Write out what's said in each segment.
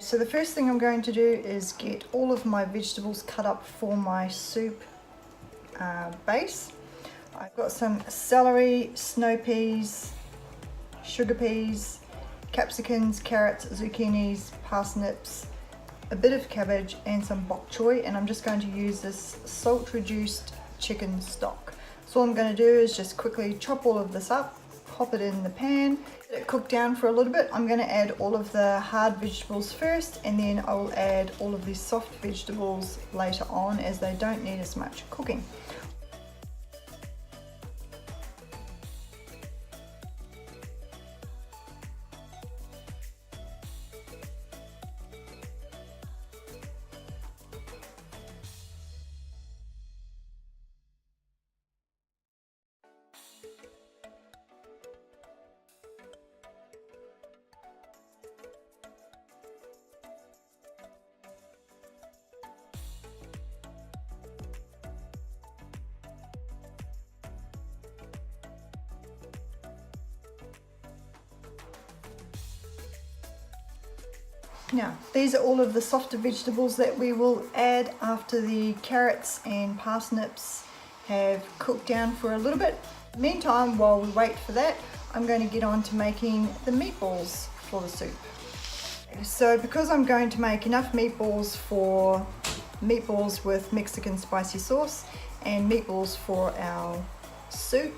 So the first thing I'm going to do is get all of my vegetables cut up for my soup base. I've got some celery, snow peas, sugar peas, capsicums, carrots, zucchinis, parsnips, a bit of cabbage and some bok choy, and I'm just going to use this salt reduced chicken stock. So all I'm going to do is just quickly chop all of this up, pop it in the pan, let it cook down for a little bit. I'm going to add all of the hard vegetables first, and then I will add all of these soft vegetables later on, as they don't need as much cooking. Now, these are all of the softer vegetables that we will add after the carrots and parsnips have cooked down for a little bit. Meantime, while we wait for that, I'm going to get on to making the meatballs for the soup. So because I'm going to make enough meatballs for meatballs with Mexican spicy sauce and meatballs for our soup,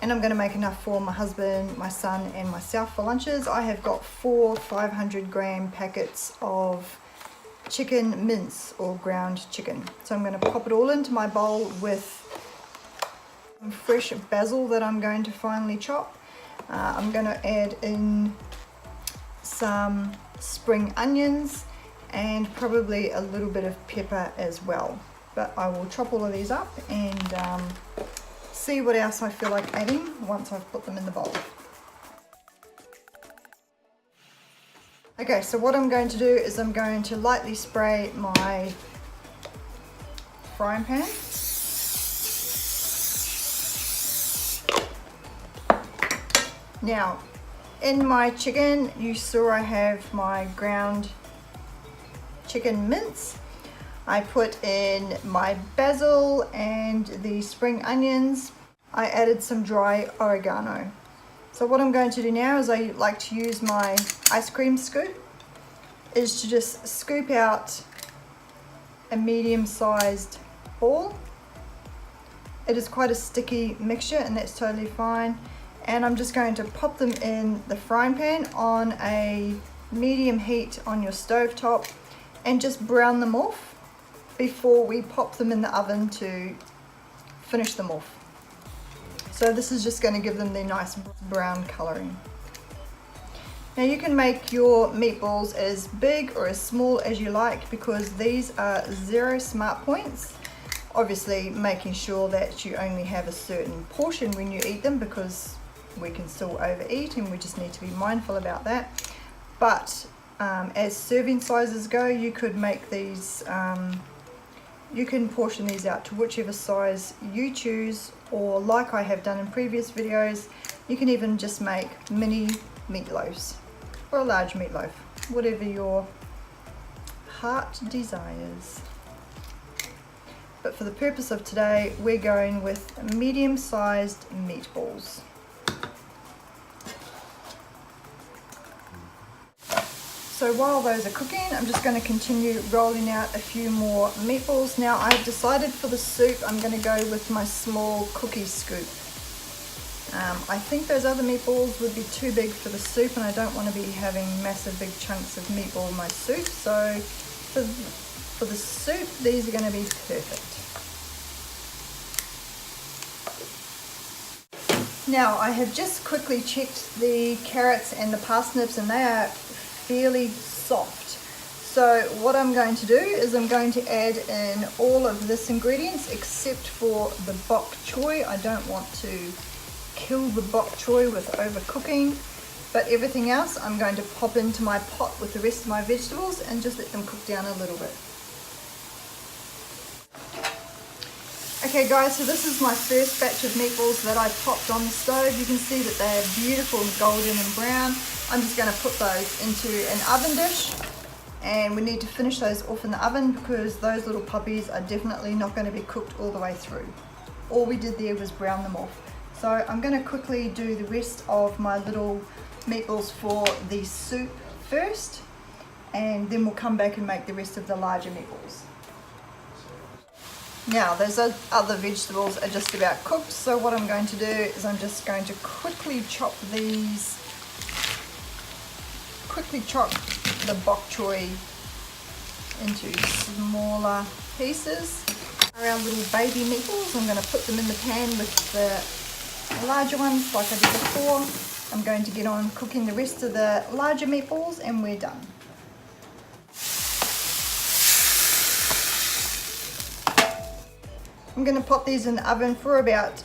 and I'm going to make enough for my husband, my son and myself for lunches, I have got 4 500-gram packets of chicken mince or ground chicken. So I'm going to pop it all into my bowl with some fresh basil that I'm going to finely chop. I'm going to add in some spring onions and probably a little bit of pepper as well. But I will chop all of these up and see what else I feel like adding once I've put them in the bowl. Okay, so what I'm going to do is I'm going to lightly spray my frying pan. Now, in my chicken, you saw I have my ground chicken mince. I put in my basil and the spring onions. I added some dry oregano. So what I'm going to do now is I like to use my ice cream scoop, is to just scoop out a medium-sized ball. It is quite a sticky mixture and that's totally fine. And I'm just going to pop them in the frying pan on a medium heat on your stove top and just brown them off before we pop them in the oven to finish them off. So this is just going to give them the nice brown colouring. Now you can make your meatballs as big or as small as you like, because these are 0 smart points. Obviously making sure that you only have a certain portion when you eat them, because we can still overeat and we just need to be mindful about that. But as serving sizes go, you could make these you can portion these out to whichever size you choose, or like I have done in previous videos, you can even just make mini meatloaves or a large meatloaf, whatever your heart desires. But for the purpose of today, we're going with medium-sized meatballs. So while those are cooking, I'm just going to continue rolling out a few more meatballs. Now I've decided for the soup I'm going to go with my small cookie scoop. I think those other meatballs would be too big for the soup, and I don't want to be having massive big chunks of meatball in my soup. So for the soup, these are going to be perfect. Now I have just quickly checked the carrots and the parsnips, and they are fairly soft. So what I'm going to do is I'm going to add in all of this ingredients except for the bok choy. I don't want to kill the bok choy with overcooking, but everything else I'm going to pop into my pot with the rest of my vegetables and just let them cook down a little bit. Okay guys, so this is my first batch of meatballs that I popped on the stove. You can see that they are beautiful golden and brown. I'm just going to put those into an oven dish and we need to finish those off in the oven because those little puppies are definitely not going to be cooked all the way through. All we did there was brown them off. So I'm going to quickly do the rest of my little meatballs for the soup first, and then we'll come back and make the rest of the larger meatballs. Now those other vegetables are just about cooked, so what I'm going to do is I'm just going to quickly chop the bok choy into smaller pieces. Our little baby meatballs, I'm going to put them in the pan with the larger ones like I did before. I'm going to get on cooking the rest of the larger meatballs and we're done. I'm going to pop these in the oven for about,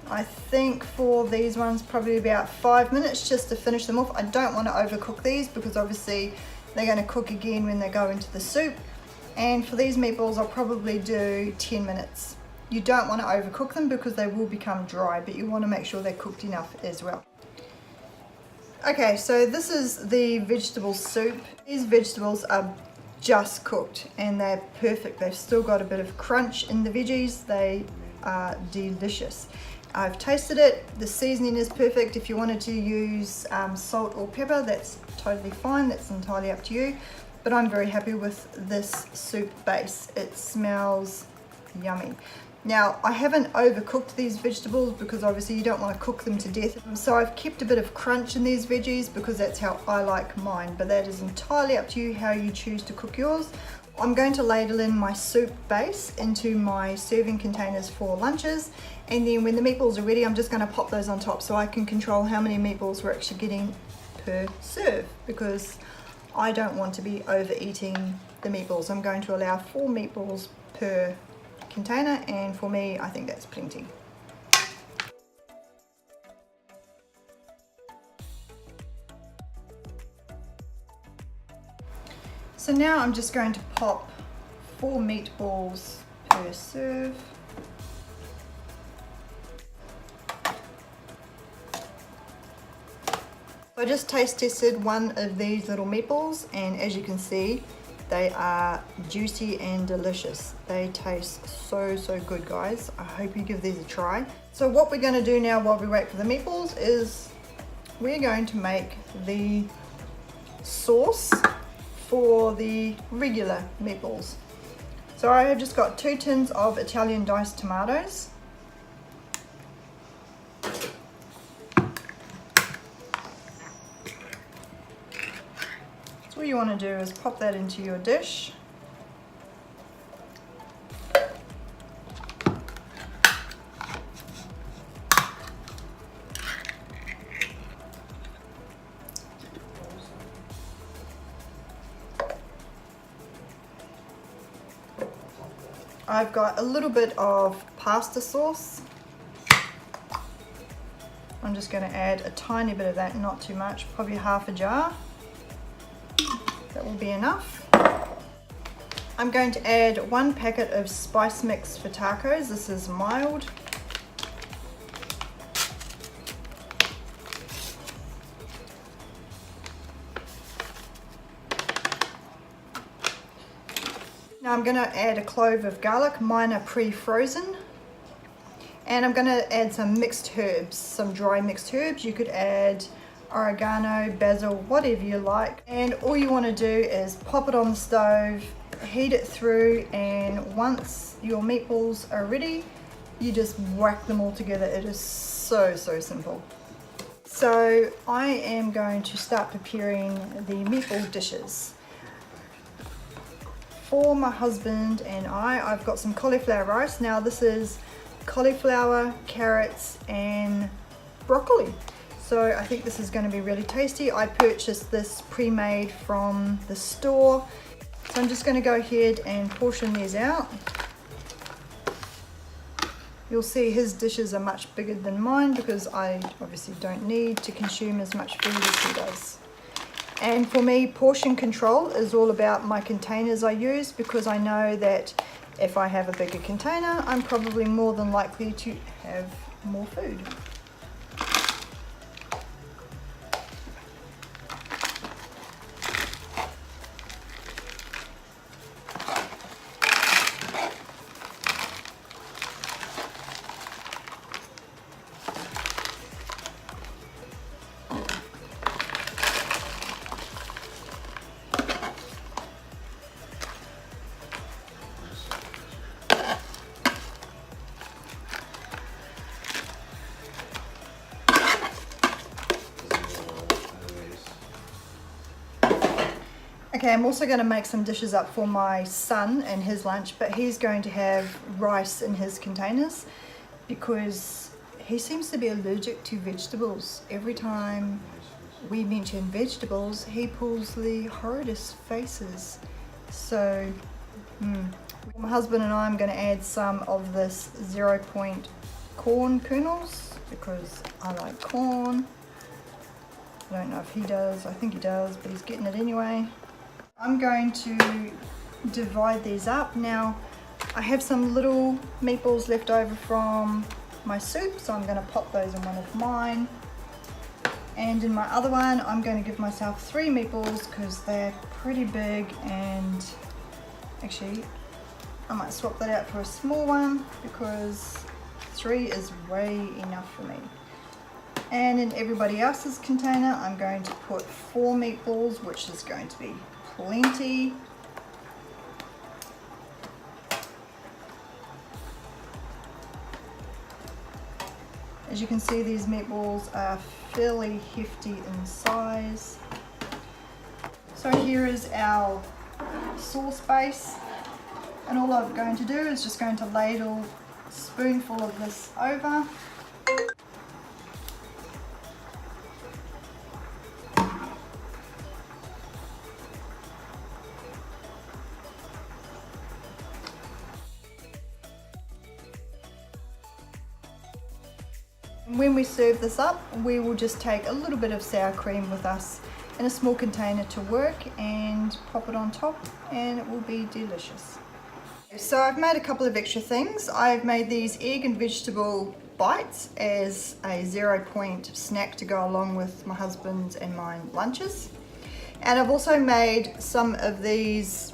I think for these ones probably about 5 minutes just to finish them off. I don't want to overcook these because obviously they're going to cook again when they go into the soup. And for these meatballs I'll probably do 10 minutes. You don't want to overcook them because they will become dry, but you want to make sure they're cooked enough as well. Okay, so this is the vegetable soup. These vegetables are just cooked and they're perfect. They've still got a bit of crunch in the veggies. They are delicious. I've tasted it. The seasoning is perfect. If you wanted to use salt or pepper, that's totally fine. That's entirely up to you. But I'm very happy with this soup base. It smells yummy. Now, I haven't overcooked these vegetables because obviously you don't want to cook them to death. So I've kept a bit of crunch in these veggies because that's how I like mine. But that is entirely up to you how you choose to cook yours. I'm going to ladle in my soup base into my serving containers for lunches. And then when the meatballs are ready, I'm just going to pop those on top so I can control how many meatballs we're actually getting per serve, because I don't want to be overeating the meatballs. I'm going to allow 4 meatballs per container, and for me I think that's plenty. So now I'm just going to pop 4 meatballs per serve. I just taste tested one of these little meatballs, and as you can see, they are juicy and delicious. They taste so good, guys. I hope you give these a try. So what we're going to do now while we wait for the meatballs is we're going to make the sauce for the regular meatballs. So I have just got 2 tins of Italian diced tomatoes. What you want to do is pop that into your dish. I've got a little bit of pasta sauce. I'm just going to add a tiny bit of that, not too much, probably half a jar. That will be enough. I'm going to add 1 packet of spice mix for tacos. This is mild. Now I'm going to add a clove of garlic. Mine are pre-frozen. And I'm going to add some mixed herbs, some dry mixed herbs. You could add oregano, basil, whatever you like. And all you want to do is pop it on the stove, heat it through, and once your meatballs are ready, you just whack them all together. It is so simple. So I am going to start preparing the meatball dishes. For my husband and I've got some cauliflower rice. Now this is cauliflower, carrots, and broccoli. So I think this is going to be really tasty. I purchased this pre-made from the store. So I'm just going to go ahead and portion these out. You'll see his dishes are much bigger than mine because I obviously don't need to consume as much food as he does. And for me, portion control is all about my containers I use, because I know that if I have a bigger container, I'm probably more than likely to have more food. Okay, I'm also going to make some dishes up for my son and his lunch, but he's going to have rice in his containers because he seems to be allergic to vegetables. Every time we mention vegetables, he pulls the horridest faces. So, my husband and I am going to add some of this 0-point corn kernels because I like corn. I don't know if he does, I think he does, but he's getting it anyway. I'm going to divide these up. Now, I have some little meatballs left over from my soup, so I'm going to pop those in one of mine. And in my other one, I'm going to give myself 3 meatballs because they're pretty big, and actually, I might swap that out for a small one because 3 is way enough for me. And in everybody else's container, I'm going to put 4 meatballs, which is going to be plenty. As you can see, these meatballs are fairly hefty in size. So here is our sauce base, and all I'm going to do is just going to ladle a spoonful of this over. When we serve this up, we will just take a little bit of sour cream with us in a small container to work and pop it on top, and it will be delicious. So I've made a couple of extra things. I've made these egg and vegetable bites as a 0-point snack to go along with my husband's and mine lunches. And I've also made some of these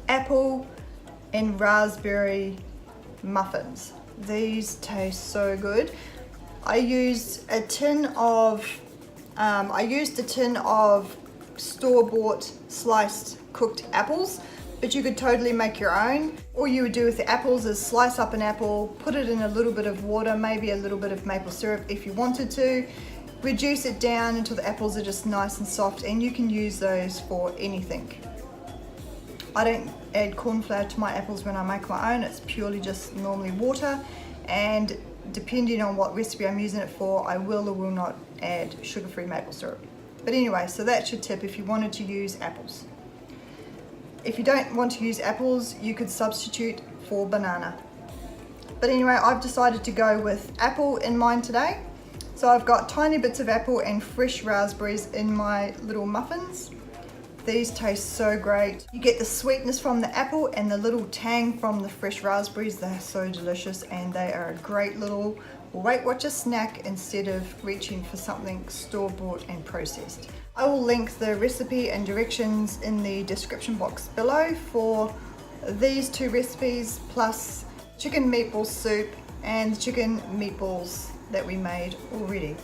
apple and raspberry muffins. These taste so good. I used a tin of store-bought sliced cooked apples, but you could totally make your own. All you would do with the apples is slice up an apple, put it in a little bit of water, maybe a little bit of maple syrup if you wanted to, reduce it down until the apples are just nice and soft, and you can use those for anything. I don't add corn flour to my apples when I make my own. It's purely just normally water, and depending on what recipe I'm using it for, I will or will not add sugar-free maple syrup. But anyway, so that's your tip if you wanted to use apples. If you don't want to use apples, you could substitute for banana. But anyway, I've decided to go with apple in mine today. So I've got tiny bits of apple and fresh raspberries in my little muffins. These taste so great. You get the sweetness from the apple and the little tang from the fresh raspberries. They're so delicious, and they are a great little Weight Watcher snack instead of reaching for something store-bought and processed. I will link the recipe and directions in the description box below for these 2 recipes, plus chicken meatball soup and chicken meatballs that we made already.